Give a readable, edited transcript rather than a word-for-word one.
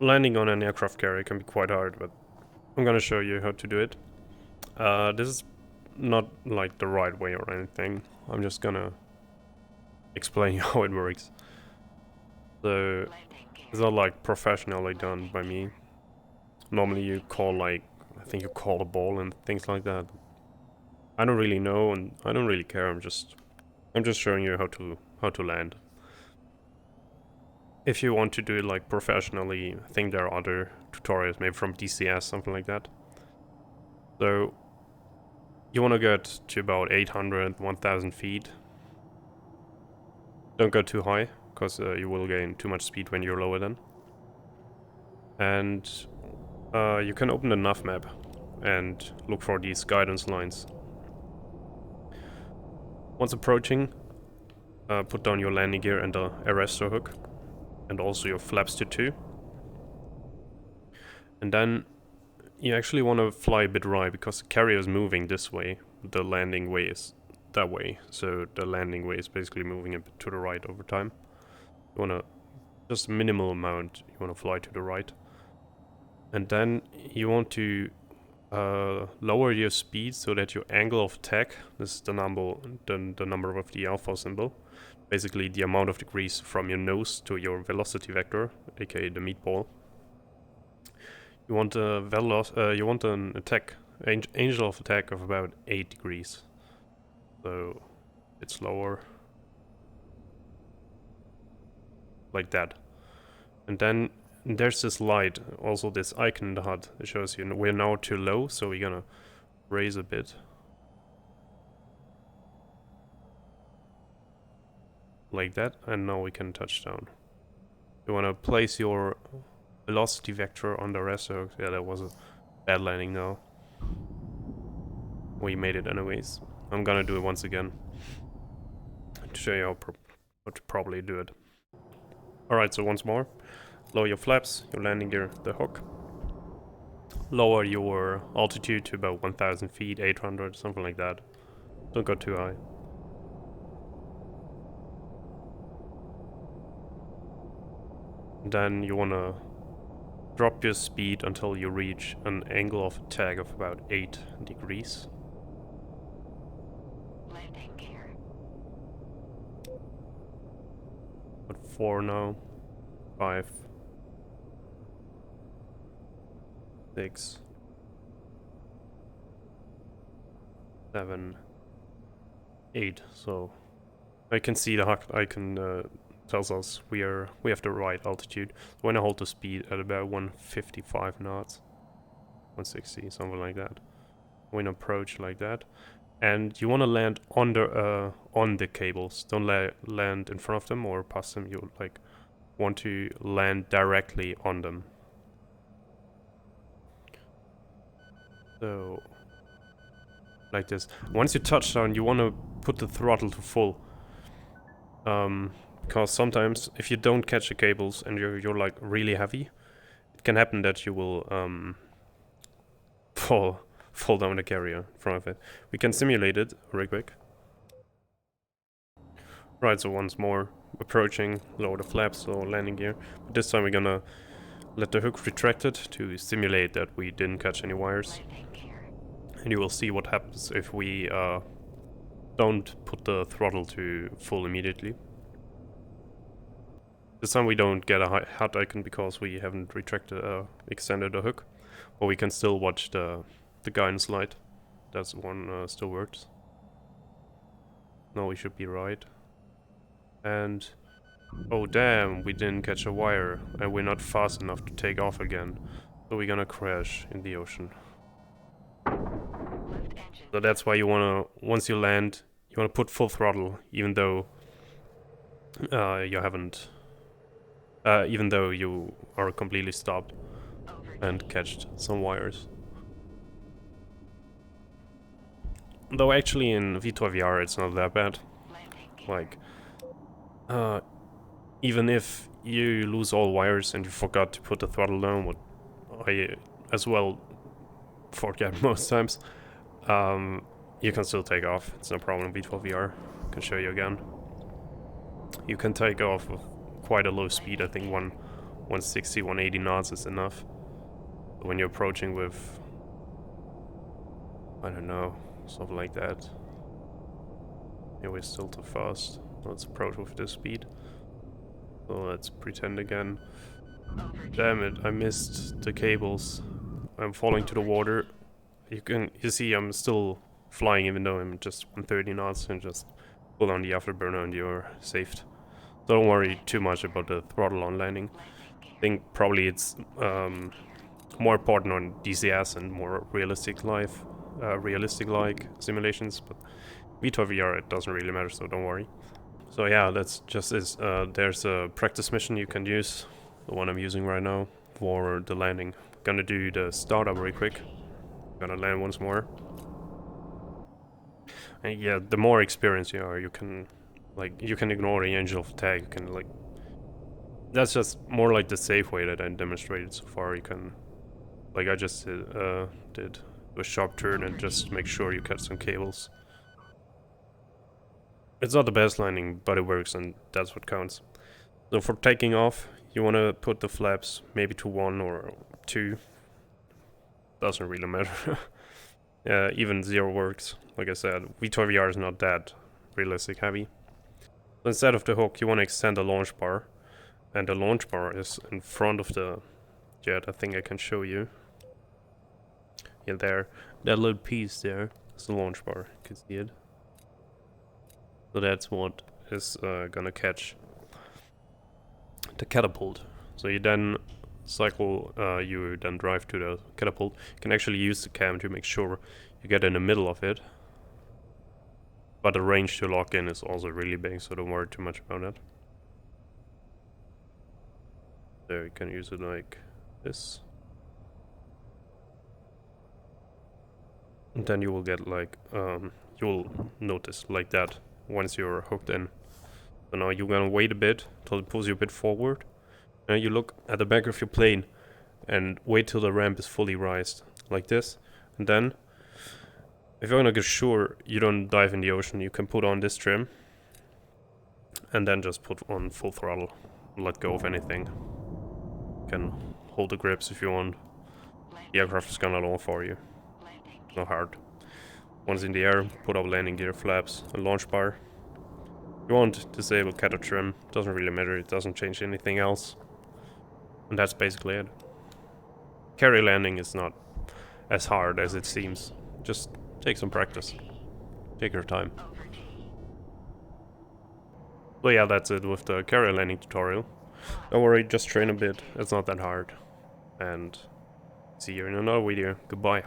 landing on an aircraft carrier can be quite hard, but I'm gonna show you how to do it. This is not like the right way or anything. I'm just gonna explain how it works. So it's not like professionally done by me. Normally you call like, I think you call a ball and things like that. I don't really know and I don't really care. I'm just showing you how to land. If you want to do it like professionally, I think there are other tutorials, maybe from DCS, something like that. So you want to get to about 800, 1000 feet. Don't go too high, because you will gain too much speed when you're lower then. And you can open the nav map and look for these guidance lines. Once approaching, put down your landing gear and the arrestor hook, and also your flaps to 2. And then you actually want to fly a bit right, because the carrier is moving this way, the landing way is that way, so the landing way is basically moving a bit to the right over time. You want to, just a minimal amount, you want to fly to the right. And then you want to lower your speed so that your angle of attack, this is the number of the alpha symbol, basically the amount of degrees from your nose to your velocity vector, aka the meatball. You want an attack, angle of attack of about 8 degrees. So it's lower, like that. And then there's this light, also this icon in the HUD. It shows you we're now too low, so we're gonna raise a bit. Like that, and now we can touch down. You wanna place your velocity vector on the rest. So yeah, that was a bad landing now. We made it anyways. I'm gonna do it once again to show you how to probably do it. Alright, so once more. Lower your flaps, your landing gear, the hook. Lower your altitude to about 1000 feet, 800, something like that. Don't go too high. Then you wanna drop your speed until you reach an angle of attack of about 8 degrees. Landing gear. But 4 now. 5. 6. 7. 8. So I can see the icon tells us we have the right altitude. When I hold the speed at about 155 knots, 160, something like that. When approach like that, and you want to land on the cables. Don't land in front of them or past them. You like want to land directly on them. So like this. Once you touch down, you want to put the throttle to full. Because sometimes if you don't catch the cables and you're like really heavy, it can happen that you will fall down the carrier in front of it. We can simulate it real quick. Right, so once more, approaching, lower the flaps, lower landing gear. But this time we're gonna let the hook retract it to simulate that we didn't catch any wires. And you will see what happens if we don't put the throttle to full immediately. This time we don't get a HUD icon because we haven't extended the hook, but we can still watch the guidance light. That's one still works. No, we should be right. And oh damn, we didn't catch a wire, and we're not fast enough to take off again, so we're gonna crash in the ocean. So that's why you wanna, once you land, you wanna put full throttle, even though you haven't. Even though you are completely stopped and catched some wires. Though actually in VTOL VR it's not that bad. Like, even if you lose all wires and you forgot to put the throttle down, what I as well forget most times, you can still take off. It's no problem in VTOL VR. I can show you again. You can take off with quite a low speed, I think 160, 180 knots is enough. But when you're approaching with, I don't know, something like that. Yeah, we're still too fast. Let's approach with this speed. So let's pretend again. Damn it, I missed the cables. I'm falling to the water. You see I'm still flying even though I'm just 130 knots, and just pull on the afterburner and you're saved. So don't worry too much about the throttle on landing. I think probably it's more important on DCS and more realistic like simulations, but VTOL VR it doesn't really matter, so don't worry. So yeah, that's just is. There's a practice mission you can use, the one I'm using right now, for the landing. Gonna do the startup very quick. Gonna land once more. And yeah, the more experienced you are, you can ignore the angel of attack. You can like, that's just more like the safe way that I demonstrated so far. You can, like I just did a sharp turn and just make sure you catch some cables. It's not the best landing, but it works, and that's what counts. So for taking off, you want to put the flaps maybe to 1 or 2. Doesn't really matter. Even 0 works. Like I said, VTOL VR is not that realistic heavy. So instead of the hook, you want to extend the launch bar. And the launch bar is in front of the jet. I think I can show you. Yeah, there. That little piece there is the launch bar. You can see it. So that's what is gonna catch the catapult. So you then cycle, you then drive to the catapult. You can actually use the cam to make sure you get in the middle of it. But the range to lock in is also really big, so don't worry too much about that. There, you can use it like this. And then you will get like, you'll notice like that once you're hooked in. So now you're gonna wait a bit till it pulls you a bit forward. Now you look at the back of your plane and wait till the ramp is fully raised, like this. And then, if you wanna get sure you don't dive in the ocean, you can put on this trim. And then just put on full throttle. Let go of anything. You can hold the grips if you want. The aircraft is gonna land for you. Not hard. Once in the air, put up landing gear, flaps, and launch bar. You want disable cato trim, doesn't really matter, it doesn't change anything else. And that's basically it. Carry landing is not as hard as it seems. Just take some practice. Take your time. So yeah, that's it with the carry landing tutorial. Don't worry, just train a bit, it's not that hard. And see you in another video. Goodbye.